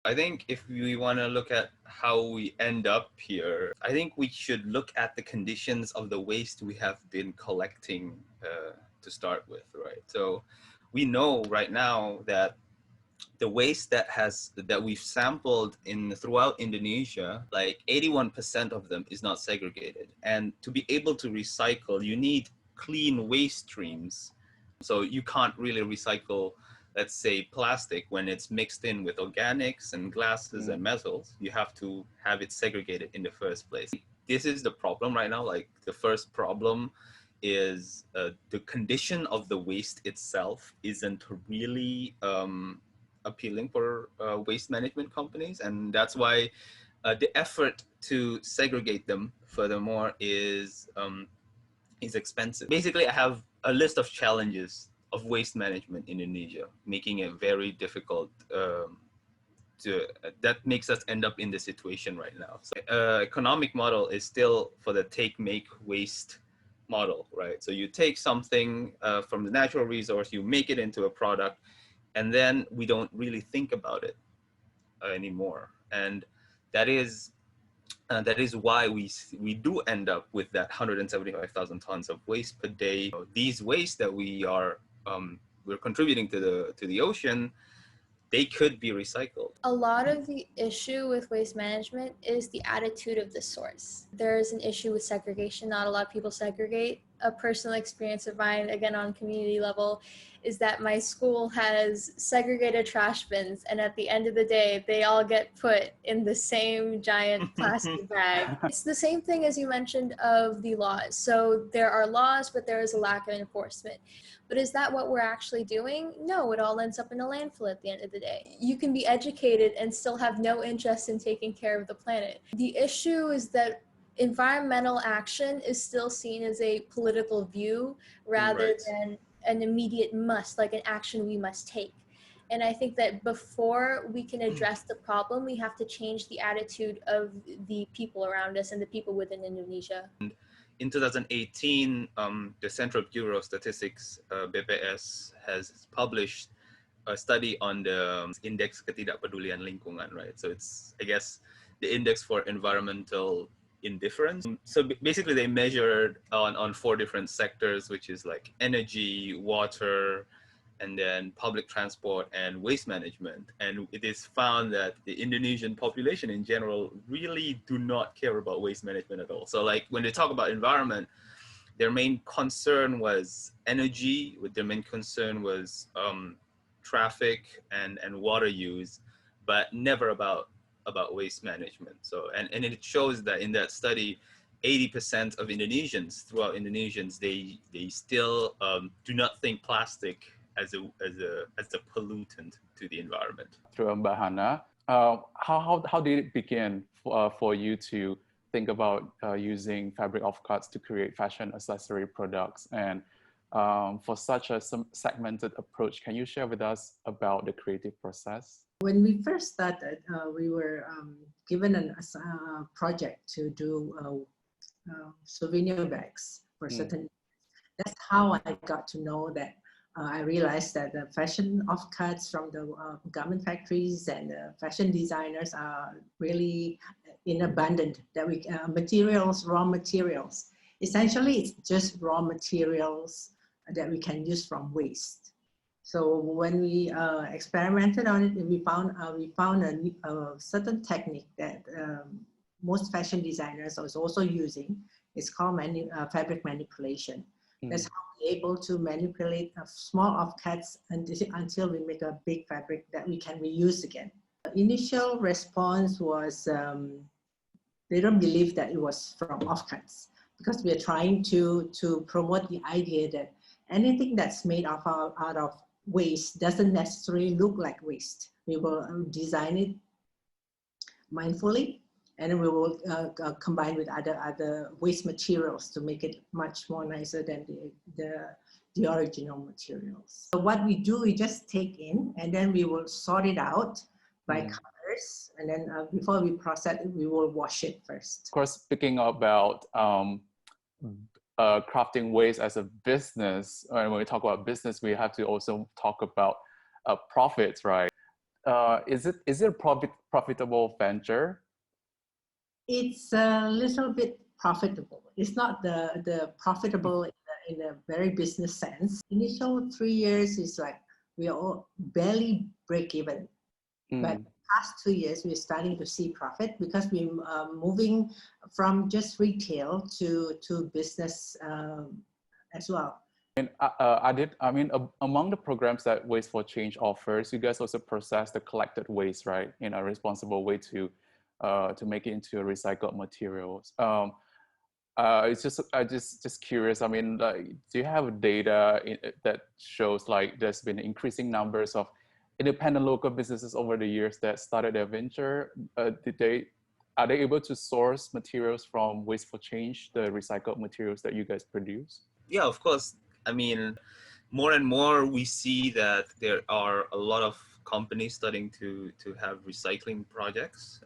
I think if we want to look at how we end up here, I think we should look at the conditions of the waste we have been collecting to start with, right? So we know right now that the waste that we've sampled throughout Indonesia, like 81% of them is not segregated. And to be able to recycle, you need clean waste streams. So you can't really recycle, let's say, plastic when it's mixed in with organics and glasses and metals. You have to have it segregated in the first place. This is the problem right now. Like, the first problem is the condition of the waste itself isn't really appealing for waste management companies, and that's why the effort to segregate them furthermore is expensive. Basically, I have a list of challenges of waste management in Indonesia, making it very difficult that makes us end up in the situation right now. So economic model is still for the take, make, waste model, right? So you take something from the natural resource, you make it into a product, and then we don't really think about it anymore. And that is why we do end up with that 175,000 tons of waste per day. These waste that we're contributing to the ocean, they could be recycled. A lot of the issue with waste management is the attitude of the source. There's an issue with segregation. Not a lot of people segregate. A personal experience of mine, again on community level, is that my school has segregated trash bins, and at the end of the day, they all get put in the same giant plastic bag. It's the same thing as you mentioned of the laws. So there are laws, but there is a lack of enforcement. But is that what we're actually doing? No, it all ends up in a landfill at the end of the day. You can be educated and still have no interest in taking care of the planet. The issue is that environmental action is still seen as a political view rather than an immediate must, like an action we must take. And I think that before we can address the problem, we have to change the attitude of the people around us and the people within Indonesia. In 2018, the Central Bureau of Statistics, BPS, has published a study on the Index Ketidakpedulian Lingkungan, right? So it's, I guess, the index for environmental indifference. So basically they measured on 4 different sectors, which is like energy, water, and then public transport and waste management. And it is found that the Indonesian population in general really do not care about waste management at all. So like when they talk about environment, their main concern was energy, their main concern was traffic and water use, but never about waste management. So, and it shows that in that study, 80% of Indonesians, throughout Indonesians, they still do not think plastic as a pollutant to the environment. Through Mbak Hana, how did it begin for you to think about using fabric offcuts to create fashion accessory products? And for such a segmented approach, can you share with us about the creative process? When we first started, we were given a project to do souvenir bags for certain. That's how I got to know that. I realized that the fashion offcuts from the garment factories and fashion designers are really in abundance. That we raw materials. Essentially, it's just raw materials that we can use from waste. So when we experimented on it, we found a certain technique that most fashion designers are also using. It's called fabric manipulation. That's how we're able to manipulate small offcuts until we make a big fabric that we can reuse again. The initial response was they don't believe that it was from offcuts, because we are trying to promote the idea that anything that's made out of waste doesn't necessarily look like waste. We will design it mindfully, and then we will combine with other waste materials to make it much more nicer than the original materials. So what we do, we just take in, and then we will sort it out by colors, and then before we process it, we will wash it first. Of course, speaking about crafting waste as a business, and when we talk about business, we have to also talk about profits, right? is it a profitable venture? It's a little bit profitable. It's not the profitable in a very business sense. Initial 3 years is like we are all barely break even. But past 2 years, we're starting to see profit because we're moving from just retail to business as well. And among the programs that Waste for Change offers, you guys also process the collected waste, right, in a responsible way to make it into recycled materials. It's just curious. I mean, like, do you have data that shows like there's been increasing numbers of independent local businesses over the years that started their venture? Are they able to source materials from Waste for Change, the recycled materials that you guys produce? Yeah, of course. I mean, more and more we see that there are a lot of companies starting to have recycling projects,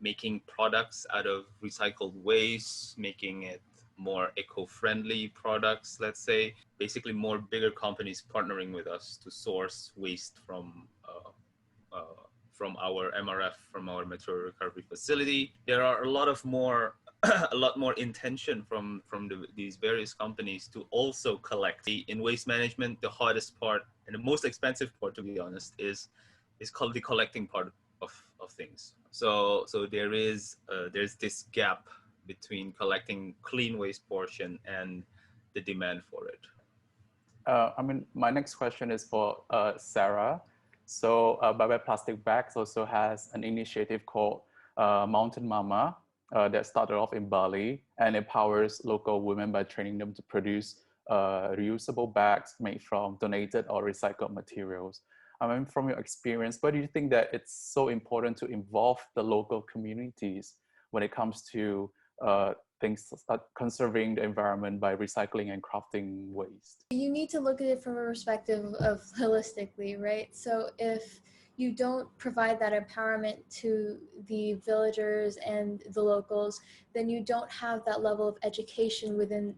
making products out of recycled waste, making it more eco-friendly products, let's say. Basically, more bigger companies partnering with us to source waste from our MRF, from our material recovery facility. There are a lot more intention from these various companies to also collect. In waste management, the hardest part and the most expensive part, to be honest, is called the collecting part of things. So there's this gap between collecting clean waste portion and the demand for it. My next question is for Sarah. So Bye Bye Plastic Bags also has an initiative called Mountain Mama that started off in Bali and empowers local women by training them to produce reusable bags made from donated or recycled materials. I mean, from your experience, why do you think that it's so important to involve the local communities when it comes to things conserving the environment by recycling and crafting waste? You need to look at it from a perspective of holistically, right? So if you don't provide that empowerment to the villagers and the locals, then you don't have that level of education within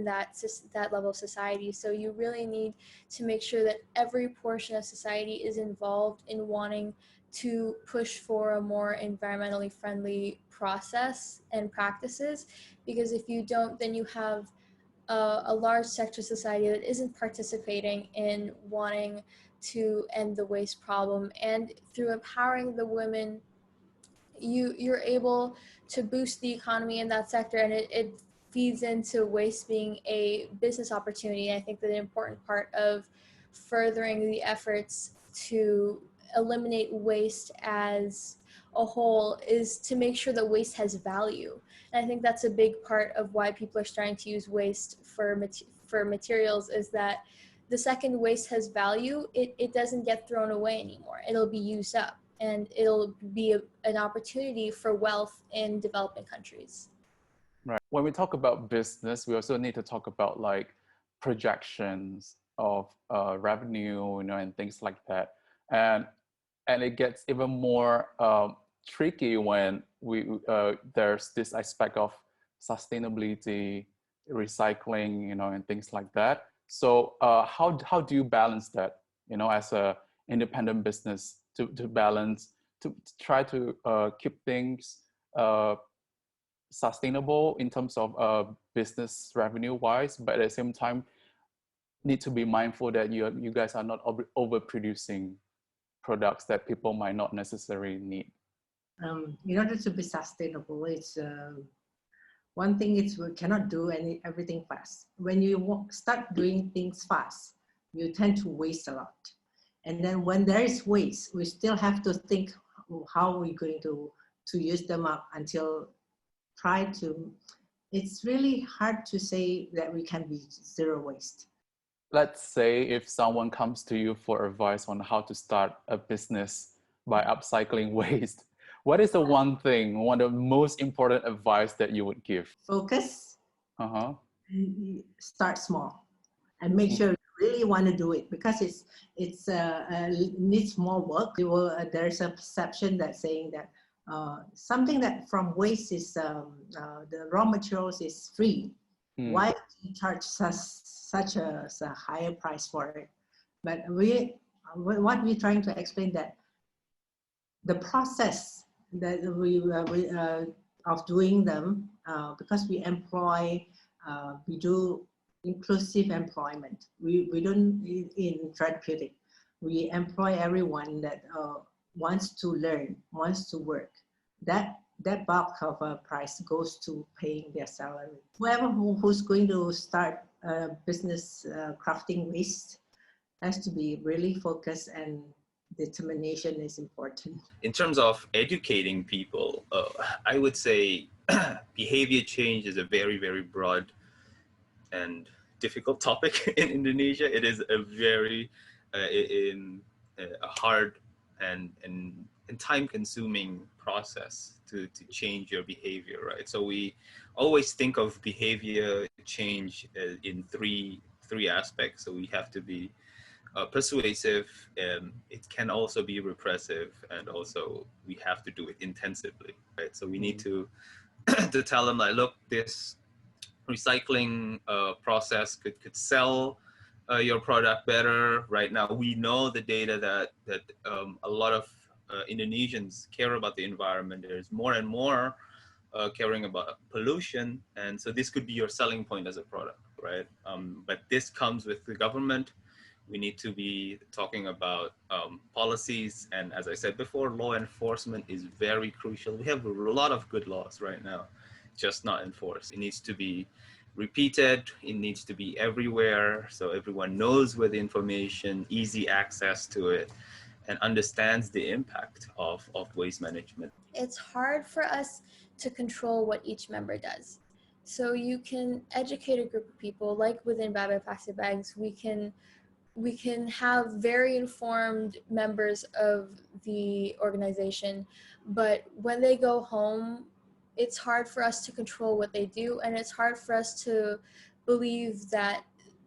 that level of society. So you really need to make sure that every portion of society is involved in wanting to push for a more environmentally friendly process and practices, because if you don't, then you have a large sector of society that isn't participating in wanting to end the waste problem. And through empowering the women, you're able to boost the economy in that sector, and it feeds into waste being a business opportunity. I think that an important part of furthering the efforts to eliminate waste as a whole is to make sure that waste has value. And I think that's a big part of why people are starting to use waste for materials, is that the second waste has value, it doesn't get thrown away anymore. It'll be used up, and it'll be an opportunity for wealth in developing countries. Right. When we talk about business, we also need to talk about like projections of revenue, and things like that. And it gets even more tricky when there's this aspect of sustainability, recycling, and things like that. So how do you balance that, as a independent business to balance, to try to keep things sustainable in terms of business revenue wise, but at the same time need to be mindful that you guys are not overproducing products that people might not necessarily need? In order to be sustainable, it's one thing is we cannot do everything fast. When you start doing things fast, you tend to waste a lot. And then when there is waste, we still have to think how we're going to use them up it's really hard to say that we can be zero waste. Let's say if someone comes to you for advice on how to start a business by upcycling waste, what is the one of the most important advice that you would give? Focus. Start small and make sure you really want to do it, because it needs more work. There's a perception that saying that something that from waste is the raw materials is free. Why do you charge such a higher price for it? But what we're trying to explain, that the process that of doing them, because we employ, we do inclusive employment. We don't, in therapeutic, we employ everyone that wants to learn, wants to work. That bulk of a price goes to paying their salary. Whoever who's going to start a business crafting waste has to be really focused, and determination is important. In terms of educating people, I would say behavior change is a very, very broad and difficult topic in Indonesia. It is a very a hard and time-consuming process to change your behavior, right? So we always think of behavior change in three aspects. So we have to be persuasive, it can also be repressive, and also we have to do it intensively, right? So we need to to tell them like, look, this recycling process could sell your product better. Right now, we know the data that a lot of Indonesians care about the environment. There's more and more caring about pollution, and so this could be your selling point as a product, right? But this comes with the government. We need to be talking about policies, and as I said before, law enforcement is very crucial. We have a lot of good laws right now, just not enforced. It needs to be repeated, it needs to be everywhere, so everyone knows where the information, easy access to it, and understands the impact of waste management. It's hard for us to control what each member does. So you can educate a group of people, like within Bye Bye Plastic Bags, we can have very informed members of the organization, but when they go home, it's hard for us to control what they do, and it's hard for us to believe that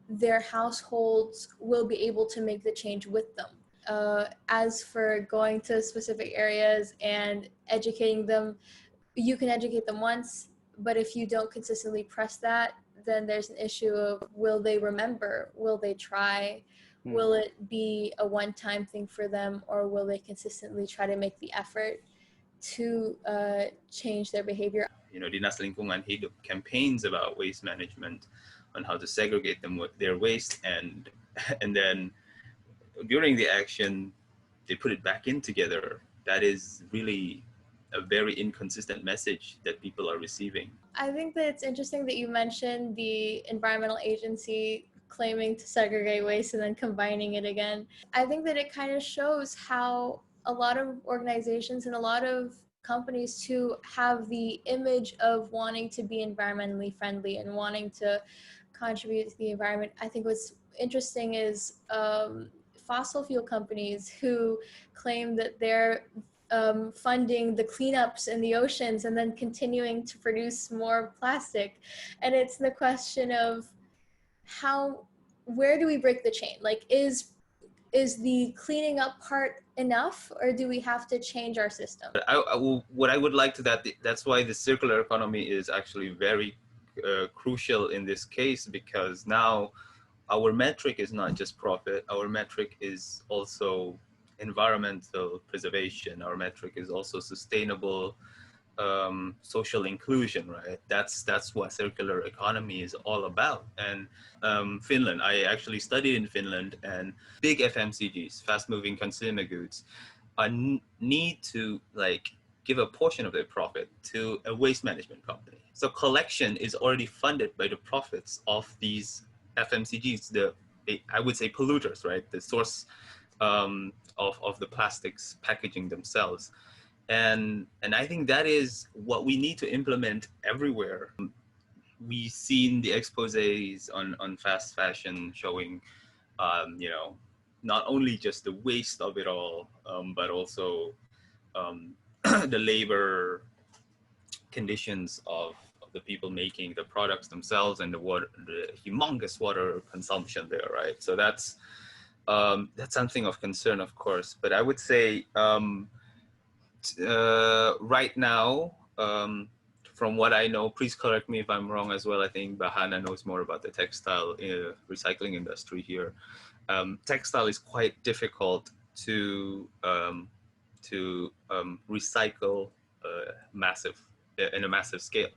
their households will be able to make the change with them. As for going to specific areas and educating them, you can educate them once, but if you don't consistently press that, then there's an issue of, will they remember? Will they try? Will it be a one-time thing for them, or will they consistently try to make the effort to change their behavior? You know, Dinas Lingkungan Hidup campaigns about waste management, on how to segregate them with their waste, and then during the action, they put it back in together. That is really a very inconsistent message that people are receiving. I think that it's interesting that you mentioned the environmental agency claiming to segregate waste and then combining it again. I think that it kind of shows how a lot of organizations and a lot of companies who have the image of wanting to be environmentally friendly and wanting to contribute to the environment. I think what's interesting is fossil fuel companies who claim that they're funding the cleanups in the oceans and then continuing to produce more plastic. And it's the question of where do we break the chain? Like, is the cleaning up part enough, or do we have to change our system? What I would like to that's why the circular economy is actually very crucial in this case, because now our metric is not just profit, our metric is also environmental preservation, our metric is also sustainable social inclusion, right? That's what circular economy is all about. And Finland, I actually studied in Finland, and big FMCGs, fast moving consumer goods, need to like give a portion of their profit to a waste management company. So collection is already funded by the profits of these FMCGs, I would say polluters, right? The source of the plastics packaging themselves. And I think that is what we need to implement everywhere. We've seen the exposés on fast fashion showing, you know, not only just the waste of it all, but also the labor conditions of the people making the products themselves, and the humongous water consumption there, right? So that's something of concern, of course. But I would say right now, from what I know, please correct me if I'm wrong as well. I think Bahana knows more about the textile recycling industry here. Textile is quite difficult to recycle in a massive scale.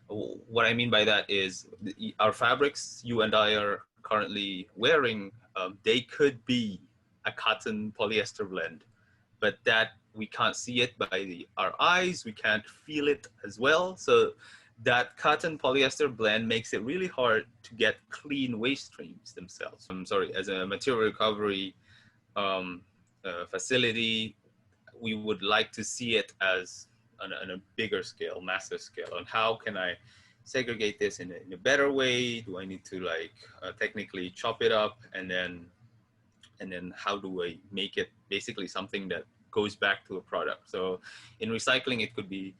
What I mean by that is our fabrics you and I are currently wearing, they could be a cotton polyester blend, but that we can't see it by our eyes, we can't feel it as well. So that cotton polyester blend makes it really hard to get clean waste streams themselves. I'm sorry, as a material recovery facility, we would like to see it as on a bigger scale, massive scale. On how can I segregate this in a better way? Do I need to like technically chop it up, and then how do I make it basically something that goes back to a product? So in recycling, it could be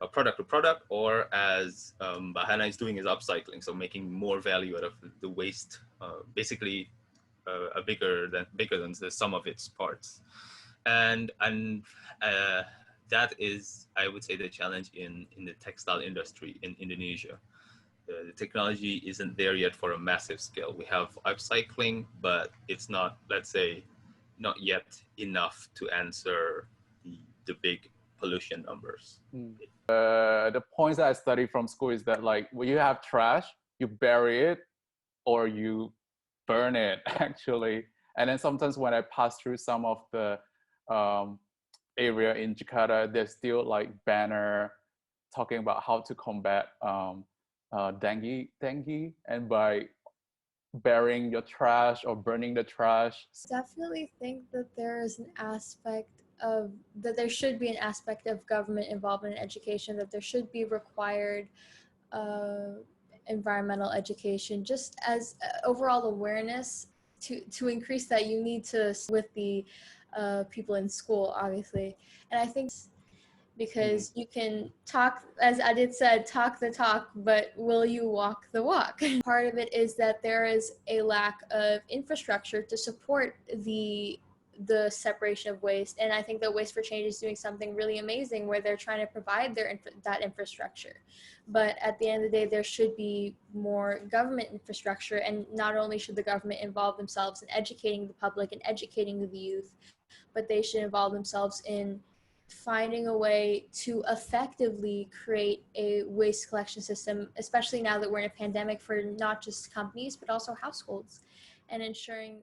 a product to product, or as Bahana is doing, is upcycling. So making more value out of the waste, basically bigger than the sum of its parts. And that is, I would say, the challenge in the textile industry in Indonesia. The technology isn't there yet for a massive scale. We have upcycling, but it's not, let's say, not yet enough to answer the big pollution numbers. The points that I studied from school is that like when you have trash, you bury it or you burn it actually. And then sometimes when I pass through some of the area in Jakarta, there's still like banner talking about how to combat dengue, and by burying your trash or burning the trash. Definitely think that there is an aspect of that there should be an aspect of government involvement in education, that there should be required environmental education, just as overall awareness. To increase that, you need to with the people in school, obviously. And I think because you can talk, as Adit said, talk the talk, but will you walk the walk? Part of it is that there is a lack of infrastructure to support the separation of waste. And I think that Waste for Change is doing something really amazing where they're trying to provide that infrastructure. But at the end of the day, there should be more government infrastructure. And not only should the government involve themselves in educating the public and educating the youth, but they should involve themselves in finding a way to effectively create a waste collection system, especially now that we're in a pandemic, for not just companies, but also households, and ensuring